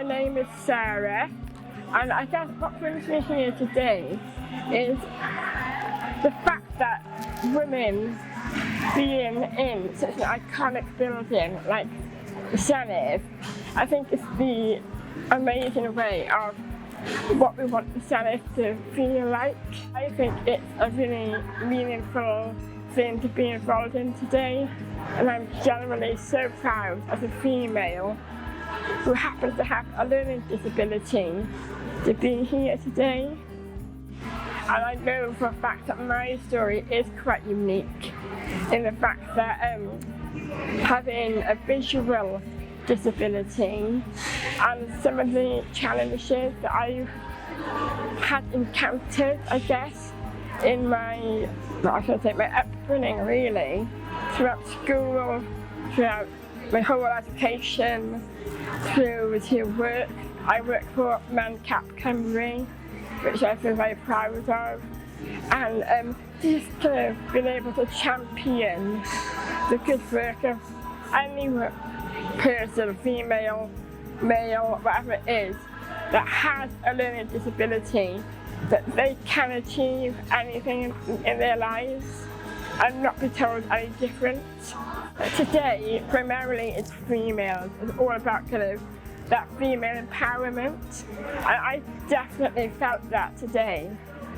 my name is Sarah, and I guess what brings me here today is the fact that women being in such an iconic building like the Senedd, I think it's the amazing way of what we want the Senedd to feel like. I think it's a really meaningful thing to be involved in today, and I'm generally so proud as a female who happens to have a learning disability to be here today. And I know for a fact that my story is quite unique in the fact that having a visual disability and some of the challenges that I had encountered, I guess, in my upbringing really, throughout school, throughout my whole education, through to work. I work for WEN Cymru, which I feel very proud of, and just kind of being able to champion the good work of any person, female, male, whatever it is, that has a learning disability, that they can achieve anything in their lives and not be told any different. Today, primarily it's females. It's all about kind of that female empowerment. And I definitely felt that today,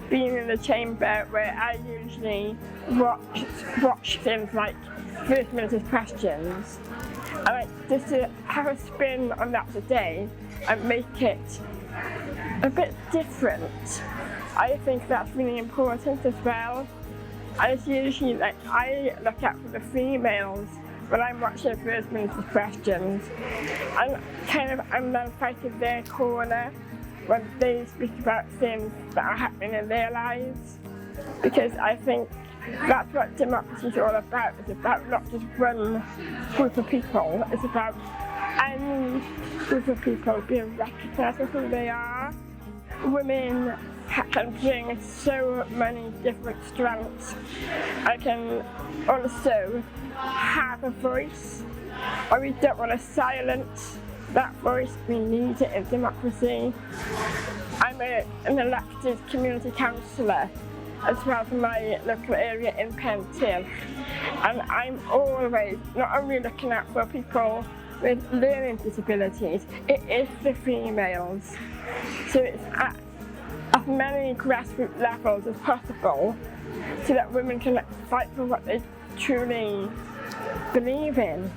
being in the chamber where I usually watch things like First Minister's questions. And just to have a spin on that today and make it a bit different, I think that's really important as well. And it's usually like I look out for the females when I'm watching First Minister's questions, and I'm then fighting their corner when they speak about things that are happening in their lives, because I think that's what democracy is all about. It's about not just one group of people, it's about any group of people being recognised for who they are. Women can bring so many different strengths. I can also have a voice, and we don't want to silence that voice. We need it in democracy. I'm an elected community councillor as well for my local area in Bentyrch, and I'm always not only looking out for people with learning disabilities, it is the females. So it's at as many grassroots levels as possible so that women can fight for what they truly believe in.